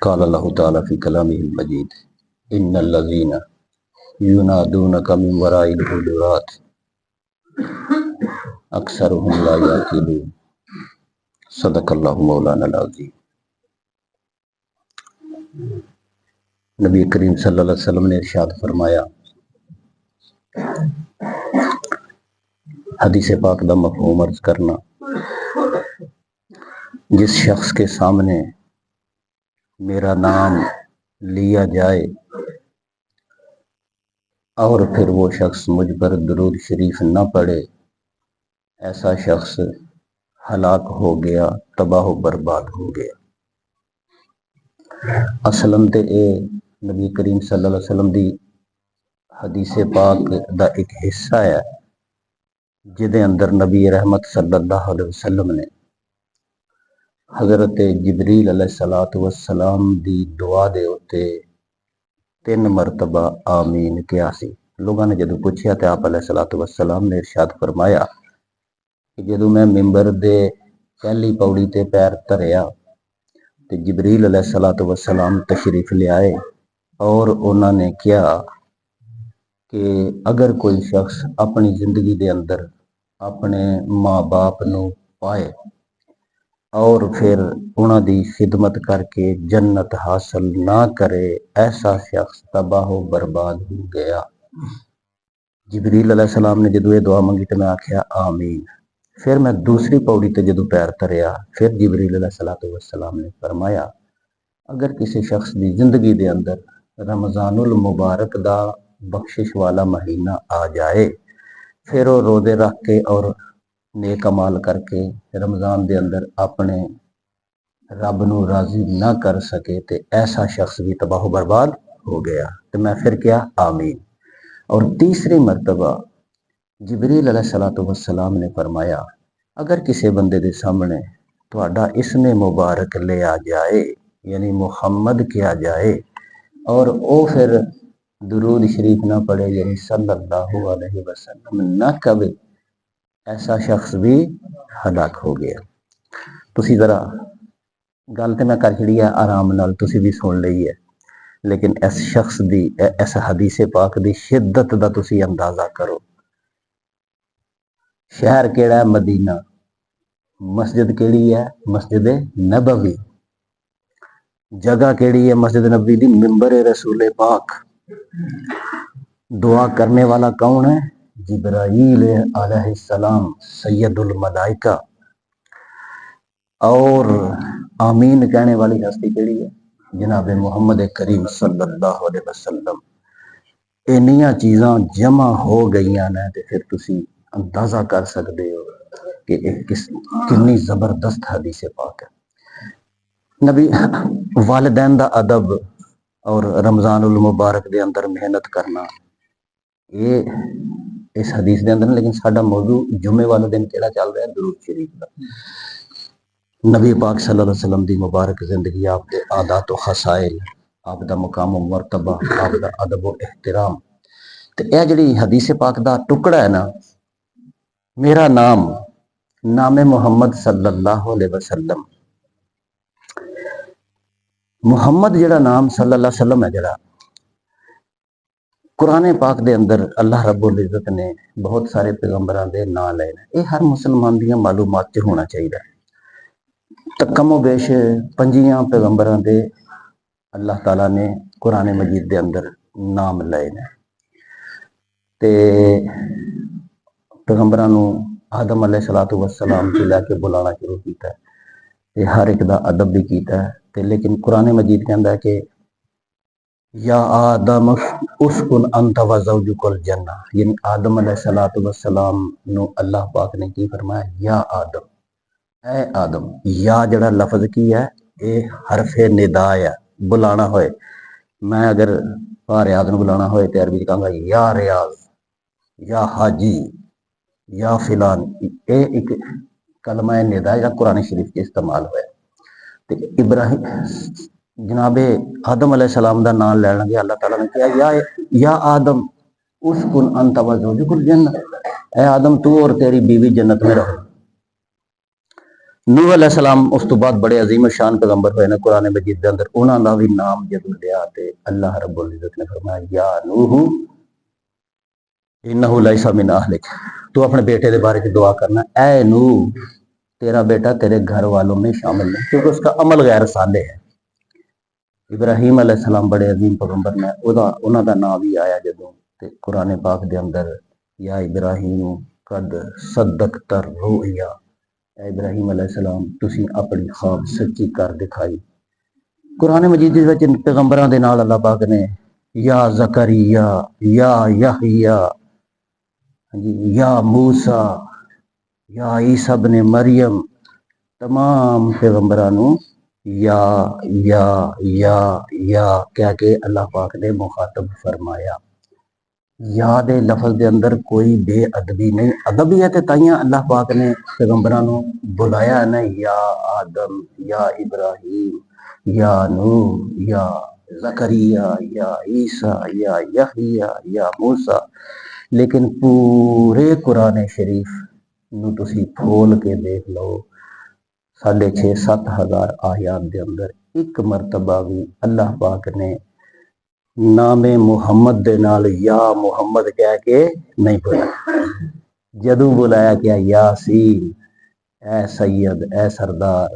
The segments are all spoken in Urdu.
قال اللہ تعالی فی کلامہ المجید ان الذین ینادونک من وراء الحجرات اکثرهم لا یعقلون صدق اللہ مولانا العظیم۔ نبی کریم صلی اللہ علیہ وسلم نے ارشاد فرمایا، حدیث پاک دا مفہوم عرض کرنا، جس شخص کے سامنے میرا نام لیا جائے اور پھر وہ شخص مجھ پر درود شریف نہ پڑھے، ایسا شخص ہلاک ہو گیا، تباہ و برباد ہو گیا۔ اصلاً تے اے نبی کریم صلی اللہ علیہ وسلم دی حدیث پاک دا ایک حصہ ہے جدے اندر نبی رحمت صلی اللہ علیہ وسلم نے حضرت جبریل علیہ السلام دی دعا دے اتے 3 مرتبہ آمین کیا سی۔ لوگوں نے جدو پوچھیا تے آپ علیہ السلام نے ارشاد فرمایا کہ جدو میں ممبر دے پہلی پوڑی تے پیر تریا تے جبریل علیہ السلام تشریف لے آئے اور انہوں نے کیا کہ اگر کوئی شخص اپنی زندگی دے اندر اپنے ماں باپ نو پائے اور پھر انہاں دی خدمت کر کے جنت حاصل نہ کرے، ایسا شخص تباہ و برباد ہو گیا۔ جبریل علیہ السلام نے جدو یہ دعا منگی تو میں آکھیا آمین۔ پھر میں دوسری پوڑی تے جدو پیر تریا، پھر جبریل علیہ السلام نے فرمایا اگر کسی شخص دی زندگی دے اندر رمضان المبارک دا بخشش والا مہینہ آ جائے، پھر وہ روزے رکھ کے اور نیک عمال کر کے رمضان دے اندر اپنے رب نو راضی نہ کر سکے تے ایسا شخص بھی تباہ و برباد ہو گیا۔ تو میں پھر کیا آمین۔ اور تیسری مرتبہ جبریل علیہ السلام نے فرمایا اگر کسی بندے دے سامنے تہاڈا اسم مبارک لے آ جائے، یعنی محمد کیا جائے، اور او پھر درود شریف نہ پڑھے، یعنی صلی اللہ علیہ وسلم نہ کہے، ایسا شخص بھی ہلاک ہو گیا۔ تسی ذرا گل تے میں کر چھڑی ہے آرام نال، تسی بھی سن لئی ہے، لیکن اس شخص دی اس حدیث پاک دی شدت دا تسی اندازہ کرو۔ شہر کیڑا ہے؟ مدینہ۔ مسجد کیڑی ہے؟ مسجد نبوی۔ جگہ کیڑی ہے مسجد نبوی دی؟ ممبر رسول پاک۔ دعا کرنے والا کون ہے؟ جبرائیل علیہ السلام، سید الملائکہ۔ اور آمین کہنے والی ہستی کیڑی ہے؟ جناب محمد کریم صلی اللہ علیہ وسلم۔ انیاں چیزاں جمع ہو گئیاں نے تے پھر تسی اندازہ کر سکتے ہو کہ کتنی زبردست حدیث پاک ہے۔ نبی والدین دا ادب اور رمضان المبارک دے اندر محنت کرنا، یہ اس حدیث دے اندر، لیکن ساڈا موضوع جمعے والے دن کیڑا چل رہا ہے؟ درود شریف دا۔ نبی پاک صلی اللہ علیہ وسلم دی مبارک زندگی، آپ دے عادات و خصائل، آپ دا مقام و مرتبہ، آپ دا ادب و احترام، تے اے جڑی حدیث پاک دا ٹکڑا ہے نا، میرا نام محمد صلی اللہ علیہ وسلم، محمد جڑا نام صلی اللہ علیہ وسلم ہے، جڑا قرآن پاک دے اندر اللہ رب العزت نے بہت سارے پیغمبران دے نام لے نے، یہ ہر مسلمان دیاں معلومات چ ہونا چاہیے۔ کم و بیش 5 پیغمبران دے اللہ تعالیٰ نے قرآن مجید دے اندر نام لے نے، تے پیغمبران آدم علیہ السلام سے لے کے بلانا شروع کیتا ہے، تے ہر ایک دا ادب بھی کیتا ہے، تے لیکن قرآن مجید کہندا ہے کہ یا آدم اسکن انت و زوجک الجنہ، یعنی آدم علیہ السلام نو اللہ پاک نے کی فرمایا؟ یا آدم، اے آدم۔ یا جڑا لفظ کی ہے، اے حرف ندا ہے، بلانا ہوئے۔ میں اگر ریاض نو بلانا ہوئے تے عربی کہاں گا یا ریاض، یا حاجی، یا فلان، اے ایک کلمہ ندا ہے قرآن شریف کے استعمال ہوئے۔ تے ابراہیم جناب آدم علیہ السلام دا نام لے لیں گے، اللہ تعالیٰ نے کہا یا آدم، اسکن انت وزوجک الجنہ، اے آدم تو اور تیری بیوی جنت میں رہو۔ نوح علیہ السلام اس تو بعد بڑے عظیم شان پیغمبر ہوئے نے قرآن مجید دے اندر، انہاں دا بھی نام جدوں لیا تے اللہ رب العزت نے فرمایا یا نوح انہ لیس من اہلک، تو اپنے بیٹے دے بارے میں دعا کرنا، اے نوح تیرا بیٹا تیرے گھر والوں میں شامل نہیں، کیونکہ اس کا عمل غیر صالح ہے۔ ابراہیم علیہ السلام بڑے عظیم پیغمبر نے، انہاں دا نام بھی آیا جدوں تے قرآن پاک دے اندر یا ابراہیم قد صدقت الرؤیا، اے ابراہیم علیہ السلام تسی اپنی خواب سچی کر دکھائی۔ قرآن مجید دے وچ پیغمبراں دے نال اللہ پاک نے یا زکریا، یا یحییٰ، یا موسیٰ، یا عیسیٰ ابن مریم، تمام پیغمبراں نو یا کہہ کے اللہ پاک نے مخاطب فرمایا۔ یا دے لفظ دے اندر کوئی بے ادبی نہیں، ادبی ہے تے تائیاں اللہ پاک نے پیغمبراں نو بلایا ہے نا، یا آدم، یا ابراہیم، یا نوح، یا زکریا، یا عیسیٰ، یا یحییٰ، یا موسیٰ، لیکن پورے قرآن شریف نو تسی کھول کے دیکھ لو 6,500-7,000 آیات دے اندر ایک مرتبہ بھی اللہ پاک نے نام محمد دے نال یا محمد کہہ کے نہیں بلایا۔ جدوں بلایا کیا یاسین، اے سید، اے سردار،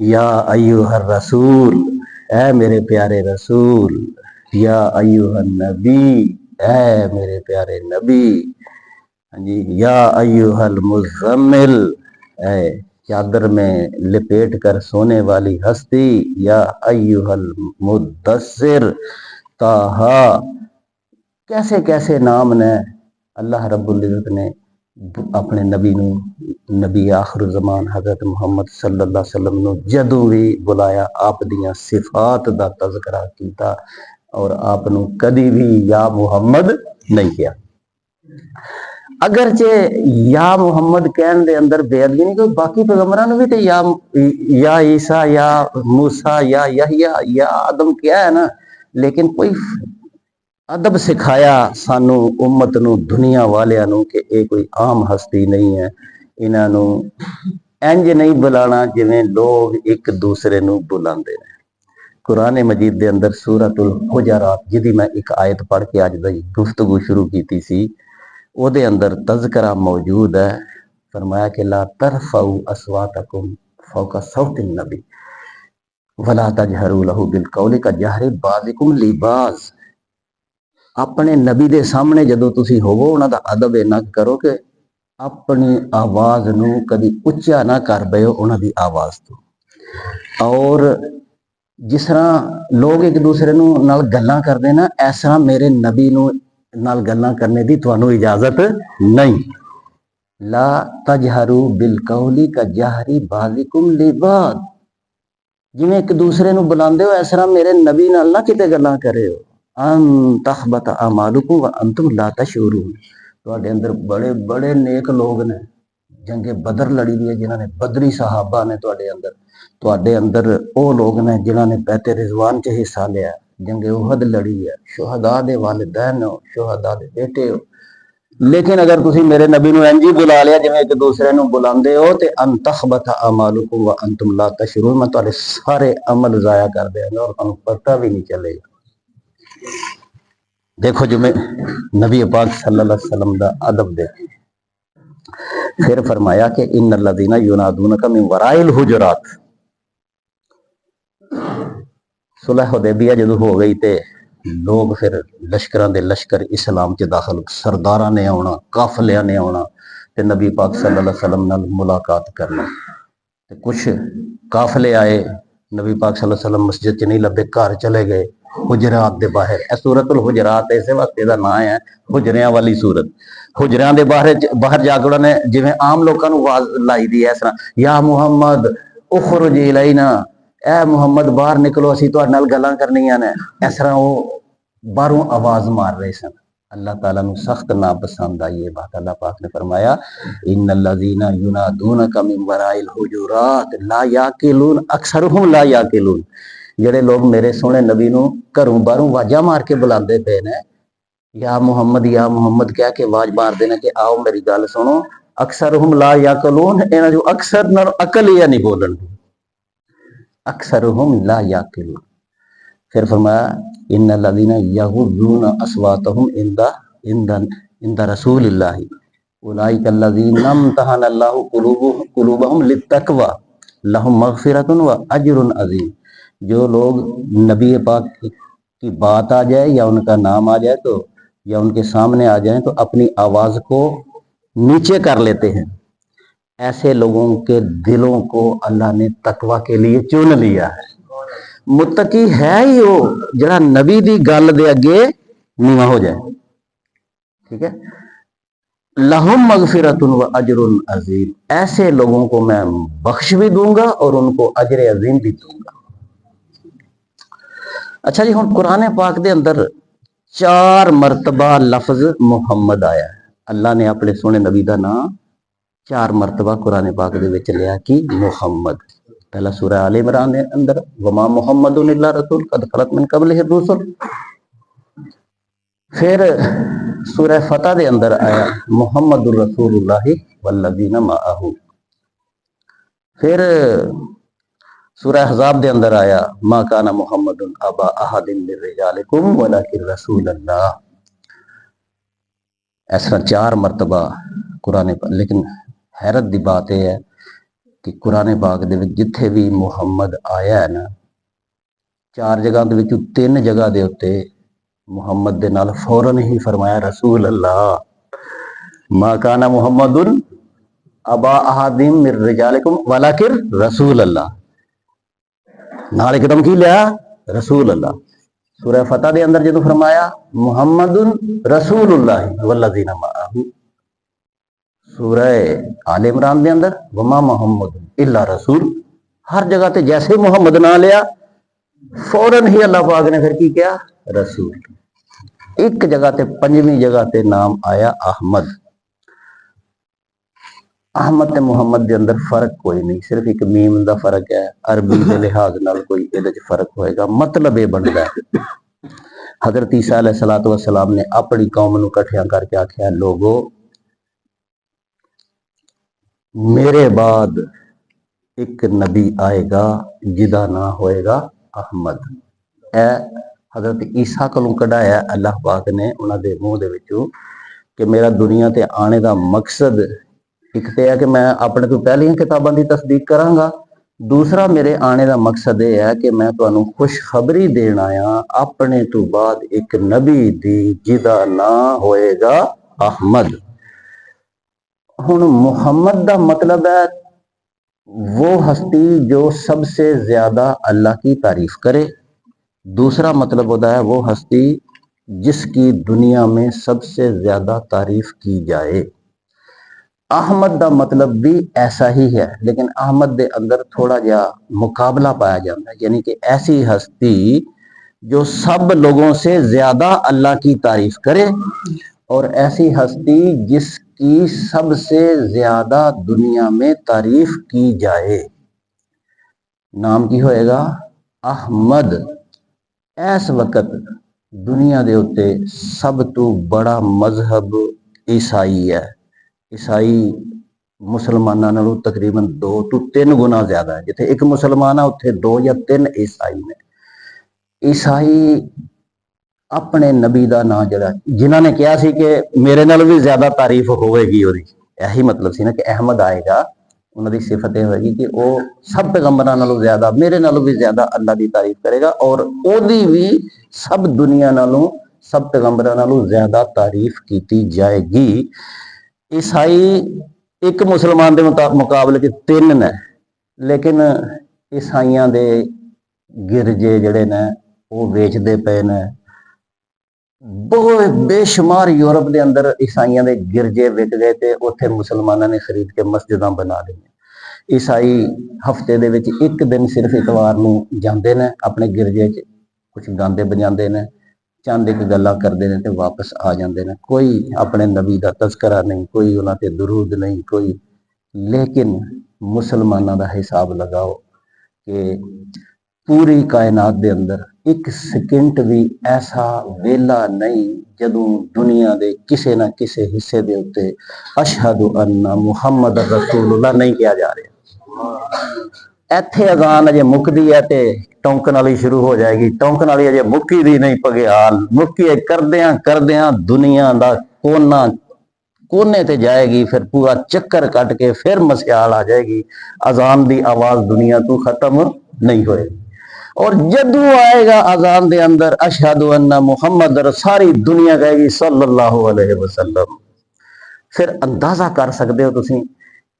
یا ایھا الرسول، اے میرے پیارے رسول، یا ایھا النبی، اے میرے پیارے نبی، یا ایھا المزمل، اے چادر میں لپیٹ کر سونے والی ہستی، یا ایھا المدثر، طٰہٰ، کیسے کیسے نام نے اللہ رب العزت نے اپنے نبی نو، نبی آخر زمان حضرت محمد صلی اللہ علیہ وسلم نو جدوں بھی بلایا آپ دیاں صفات دا تذکرہ کیتا اور آپ نو کدی بھی یا محمد نہیں کیا۔ اگرچہ یا محمد کہن دے اندر بے ادبی نہیں، کوئی باقی پیغمبراں نو بھی تے یا عیسیٰ، یا موسیٰ، یا یحییٰ، یا آدم کیا ہے نا، لیکن کوئی ادب سکھایا سانو امت نو، دنیا والیاں نو کہ اے کوئی عام ہستی نہیں ہے، انہاں نو انج نہیں بلانا جویں لوگ ایک دوسرے نو بلاندے ہیں۔ قرآن مجید دے اندر سورۃ الحجرات جدی میں ایک آیت پڑھ کے اج دی گفتگو شروع کیتی سی، او دے اندر تذکرہ موجود ہے، فرمایا کہ لا ترفعوا اصواتکم فوق صوت النبی ولا تجہروا لہ بالقول کجہر بعضکم لبعض، اپنے نبی دے سامنے جدو تسی ہوو انہاں دا ادب نہ کرو کہ اپنی آواز نو کدی اچا نہ کر بیو انہاں دی آواز تو، اور جس طرح لوگ ایک دوسرے نو نال گلاں کردے نا، اس طرح میرے نبی نو نال گلاں کرنے دی تانوں اجازت نہیں۔ لا تجہروا بالقول کجہر بعضکم لبعض، جویں ایک دوسرے نو بلاندے ہو اس طرح میرے نبی نال نہ کتے گلاں کرے ہو، ان تحبط اعمالکم وانتم لا تشعرون، تواڈے اندر بڑے بڑے نیک لوگ نے، جنگ بدر لڑی دی ہے جنہاں نے، بدری صحابہ نے تواڈے اندر او لوگ نے جنہاں نے بیعت رضوان چ حصہ لیا، جنگ احد لڑی ہے، شہداء دے والدین ہو، شہداء دے بیٹے ہو، لیکن اگر تسی میرے نبی نو انجی بلا لیا جویں ایک دوسرے نو بلاندے ہو تے ان تحبط اعمالکم وانتم لا تشعرون، میں تواڈے سارے عمل ضائع کر دیا گا اور تانوں پتہ بھی نہیں چلے گا۔ دیکھو جو میں نبی پاک صلی اللہ علیہ وسلم دا ادب دیکھیں، پھر فرمایا کہ ان الذین ینادونک من وراء الحجرات، صلح حدیبیہ جدو ہو گئی تے لوگ پھر لشکراں دے لشکر اسلام چ داخل، سرداراں نے آنا، قافلیاں نے آنا تے نبی پاک صلی اللہ علیہ وسلم نال ملاقات کرنا، تے کچھ قافلے آئے، نبی پاک صلی اللہ علیہ وسلم مسجد چ نہیں لبے، گھر چلے گئے حجرات دے باہر، اے سورۃ الحجرات اسے واسطے دا نام ہے حجریاں والی سورت، حجریاں دے باہر جا کے انہوں نے جویں عام لوکاں نو آواز لائی دی ہے اس طرح یا محمد اخرج الینا، اے محمد باہر نکلو اسی تہاڈے نال گلاں کرنیاں نے، اس طرح وہ باہروں آواز مار رہے سن۔ اللہ تعالیٰ نو سخت ناپسند آئی یہ بات، اللہ پاک نے فرمایا ان الذین ینادونک من وراء الحجرات لا یعقلون اکثرهم لا یعقلون، جڑے لوگ میرے سونے نبی نو گھروں باہروں واجاں مار کے بلاندے پے نے یا محمد کہہ کے آواز مار دینا کہ آؤ میری گل سنو. اکثرہم لا یعقلون, انہاں جو اکثر نال عقل ہی نہیں بولن, اکثرہم لا یعقلون. پھر فرمایا ان الذین یغضون اصواتهم عند رسول اللہ اولئک الذین امتحن اللہ قلوبهم للتقوی لہم مغفرۃ واجر عظیم. جو لوگ نبی پاک کی بات آ جائے یا ان کا نام آ جائے تو یا ان کے سامنے آ جائیں تو اپنی آواز کو نیچے کر لیتے ہیں, ایسے لوگوں کے دلوں کو اللہ نے تقوی کے لیے چن لیا ہے. متقی ہے ہی وہ جڑا نبی دی گل دے اگے نیواں ہو جائے. ٹھیک ہے, لہم مغفرۃ و اجر عظیم, ایسے لوگوں کو میں بخش بھی دوں گا اور ان کو اجر عظیم بھی دوں گا. اچھا جی, ہن قرآن پاک دے اندر 4 مرتبہ لفظ محمد آیا ہے. اللہ نے اپنے سونے نبی دا نام 4 مرتبہ قرآن پاک دے وچ لیا کہ محمد. پہلا سورہ آل عمران دے اندر وما محمد الا رسول قد خلت من قبلہ الرسل. پھر سورہ فتح دے اندر آیا محمد الرسول اللہ والذین معہ. پھر سورہ احزاب دے اندر آیا ما کان محمد ابا احد من رجالکم ولکن رسول اللہ. اس طرح 4 مرتبہ قرآن پاک. لیکن حیرت دی بات یہ ہے کہ قرآن پاک دے وچ جتھے بھی محمد آیا ہے نا, 4 جگہ دے وچ 3 جگہ دے اتے محمد دے نال فوراً ہی فرمایا رسول اللہ. ما کان محمد ابا احد من رجالکم ولکن رسول اللہ, نال ایک دم کی لیا رسول اللہ. سورہ فتح دے اندر جدو فرمایا محمد رسول اللہ والذین معہ. سورہ آل عمران دے اندر وما محمد الا رسول. ہر جگہ تے جیسے محمد نہ لیا فوراً ہی اللہ پاک نے پھر کی کیا رسول. ایک جگہ تے 5ویں جگہ تے نام آیا احمد. احمد تے محمد دے اندر فرق کوئی نہیں, صرف ایک میم دا فرق ہے. عربی دے لحاظ نال کوئی اے وچ فرق ہوئے گا, مطلب یہ بنتا ہے. حضرت عیسیٰ علیہ السلام نے اپنی قوم نو کٹھیاں کر کے آکھیا لوگو میرے بعد ایک نبی آئے گا جدا نہ ہوئے گا احمد. اے حضرت عیسیٰ کولوں کڈایا اللہ پاک نے انہاں دے منہ دے وچوں کہ میرا دنیا تے آنے دا مقصد ایک تے ہے کہ میں اپنے تو پہلیاں کتاباں دی تصدیق کراں گا, دوسرا میرے آنے دا مقصد یہ ہے کہ میں تانوں خوشخبری دین آیا اپنے تو بعد ایک نبی دی جدا نہ ہوئے گا احمد. ہن محمد دا مطلب ہے وہ ہستی جو سب سے زیادہ اللہ کی تعریف کرے. دوسرا مطلب ہوتا ہے وہ ہستی جس کی دنیا میں سب سے زیادہ تعریف کی جائے. احمد دا مطلب بھی ایسا ہی ہے, لیکن احمد دے اندر تھوڑا جا مقابلہ پایا جاتا ہے, یعنی کہ ایسی ہستی جو سب لوگوں سے زیادہ اللہ کی تعریف کرے اور ایسی ہستی جس کی سب سے زیادہ دنیا میں تعریف کی جائے. نام کی ہوئے گا احمد. اس وقت دنیا دے اتے سب تو بڑا مذہب عیسائی ہے. عیسائی مسلمانوں نالوں تقریباً 2 تو 3 گنا زیادہ ہے. جتھے ایک مسلمان ہے اتھے 2 یا 3 عیسائی نے. عیسائی اپنے نبی دا نام جڑا جنہاں نے کہا سی کہ میرے نال بھی زیادہ تعریف ہوئے گی, اور یہی مطلب سی نا کہ احمد آئے گا, انہاں دی صفت یہ ہوئے گی کہ وہ سب پیغمبراں نالوں زیادہ میرے نالوں بھی زیادہ اللہ دی تعریف کرے گا, اور او دی بھی سب دنیا نالوں سب پیغمبراں نالوں زیادہ تعریف کیتی جائے گی. عیسائی ایک مسلمان دے مقابلے کے 3 نے, لیکن عیسائیاں دے گرجے جڑے نے وہ ویچدے پے نے. بہت بے شمار یورپ دے اندر عیسائیاں دے گرجے وک گئے تے اوتھے مسلماناں نے خرید کے مسجداں بنا لئی. عیسائی ہفتے دے وچ ایک دن صرف اتوار نو جاندے نے اپنے گرجے چ, کچھ گاندے بجاندے نے, چند ایک گلاں کردے نے تے واپس آ جاندے نے. کوئی اپنے نبی دا تذکرہ نہیں, کوئی انہاں تے درود نہیں, کوئی. لیکن مسلماناں دا حساب لگاؤ کہ پوری کائنات دے اندر ایک سیکنڈ بھی ایسا ویلا نہیں جدوں دنیا دے کسے نہ کسے حصے دے اتے اشہد ان محمد رسول اللہ نہیں کیا جا رہا۔ ایتھے اذان اجے مکدی ہے تے ٹونکن والی شروع ہو جائے گی، ٹونکن والی اجے مکی دی نہیں پگیال مکی کردیاں دنیا دا کونے تے جائے گی، پھر پورا چکر کٹ کے پھر مسیال آ جائے گی، اذان دی آواز دنیا تو ختم نہیں ہوئے گی۔ اور جدو آئے گا اذان دے اندر اشہد ان محمد، ساری دنیا کہے گی صلی اللہ علیہ وسلم۔ پھر اندازہ کر سکتے ہو تسی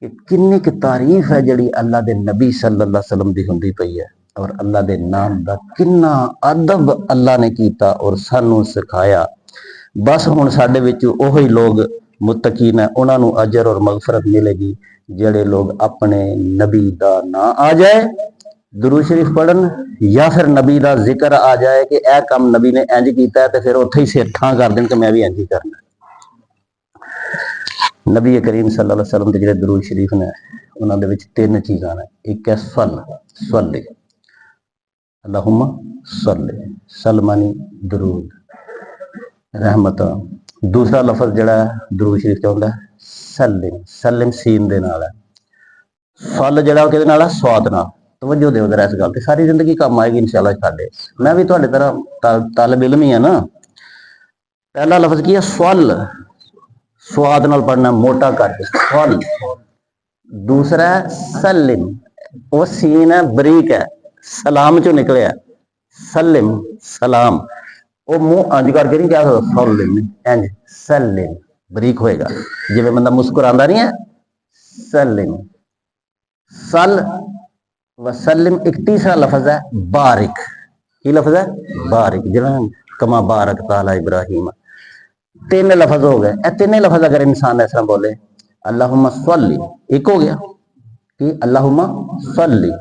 کہ کنی کی تعریف ہے جڑی اللہ دے نبی صلی اللہ علیہ وسلم دی ہوندی پئی ہے، اور اللہ دے نام دا کنا ادب اللہ نے کیتا اور سانو سکھایا۔ بس ہن ساڈے وچ اوہی لوگ متقین ہیں، انہاں نو اجر اور مغفرت ملے گی جڑے لوگ اپنے نبی دا نا آ جائے درود شریف پڑھن، یا پھر نبی دا ذکر آ جائے کہ اے کام نبی نے انج کیتا ہے تے پھر اوتھے ہی سر ٹھاں کر دین کہ میں بھی انج ہی کرنا۔ نبی کریم صلی اللہ علیہ وسلم دے جڑے درود شریف نے انہاں دے وچ تین چیزاں نے، ایک ہے صلی اللہم صلی مانی درود رحمت، دوسرا لفظ جڑا ہے درود شریف تے ہوندا ہے سلم سین دے نال ہے، صل جڑا او کدے نال ہے صاد نال۔ توجہ دیو ذرا اس گل تے، ساری زندگی کام آئے گی انشاءاللہ ساڈے۔ میں بھی تہاڈے طرح طالب علم ہی ہاں نا۔ پہلا لفظ کی ہے صل، سواد نال پڑھنا موٹا کر کے صل۔ دوسرا ہے سلم، وہ سین ہے بریک ہے، سلام چوں نکلے ہے سلم سلام، وہ منہ انج کر کے نہیں کہہ سکتا سلم، انج سلم بریک ہوئے گا، جی بندہ مسکراندا نہیں ہے سلم سل وسلم۔ ایک تیسرا لفظ ہے بارک، کی لفظ ہے بارک، جنہاں کما بارک تعالی ابراہیم۔ تین لفظ ہو گئے، اے تین لفظ اگر انسان اس طرح بولے اللہم صلی، ایک ہو گیا کہ اللہم صلی،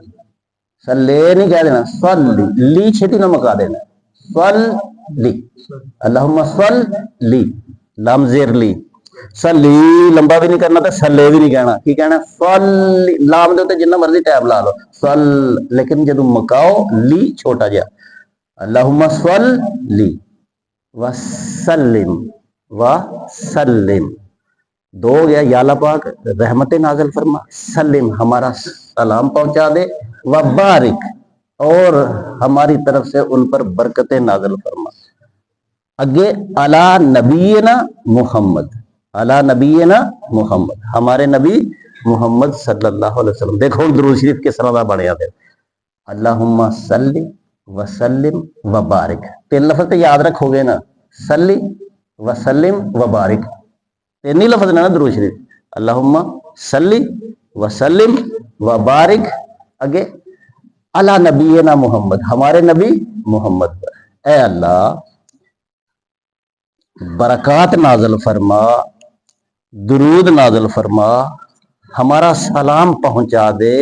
صلی نہیں کہہ دینا صلی، لی چھٹی نہ مکا دینا صلی، اللہم صلی لام زیر لی، صلی لمبا بھی نہیں کرنا تے صلی بھی نہیں کہنا، کی کہنا صلی، لام دے تے جنہ مرضی ٹیب لا لو صل، لیکن جدوں مکاؤ لی چھوٹا جا، اللہم صلی وسلم وسلم، دو ہو گیا، یا اللہ پاک رحمت نازل فرما، سلم ہمارا سلام پہنچا دے، وبارک اور ہماری طرف سے ان پر برکت نازل فرما۔ اگے علی نبینا محمد، علی نبینا محمد، ہمارے نبی محمد صلی اللہ علیہ وسلم۔ دیکھو درود شریف کس طرح بنیا دے، اللہم صلی وسلم وبارک، تین لفظ تو یاد رکھو گے نا، صلی وسلم وبارک، تین ہی لفظ نا درود شریف، اللہم صلی وسلم وبارک، اگے علی نبینا محمد، ہمارے نبی محمد پر اے اللہ برکات نازل فرما، درود نازل فرما، ہمارا سلام پہنچا دے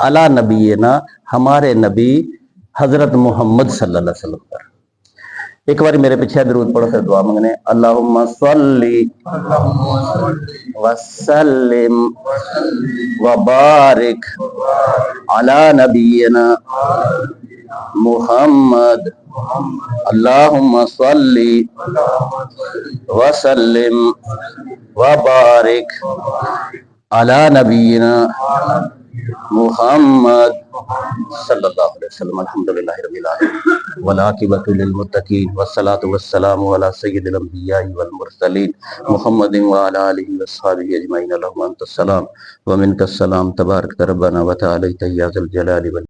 علی نبینا، ہمارے نبی حضرت محمد صلی اللہ علیہ وسلم پر۔ ایک بار میرے پیچھے درود پڑھو پھر دعا منگنے، اللہم صلی وسلم وبارک علی نبینا محمد، اللہم صلی وسلم وبارک علی نبینا محمد صلی اللہ علیہ وسلم۔ الحمدللہ رب العالمین والعاقبۃ للمتقین والصلاة والسلام علی سید الانبیاء والمرسلین محمد وعلی آلہ وصحبہ اجمعین، اللہم انت السلام ومنک السلام، تبارک ربنا وتعالیت یا ذا الجلال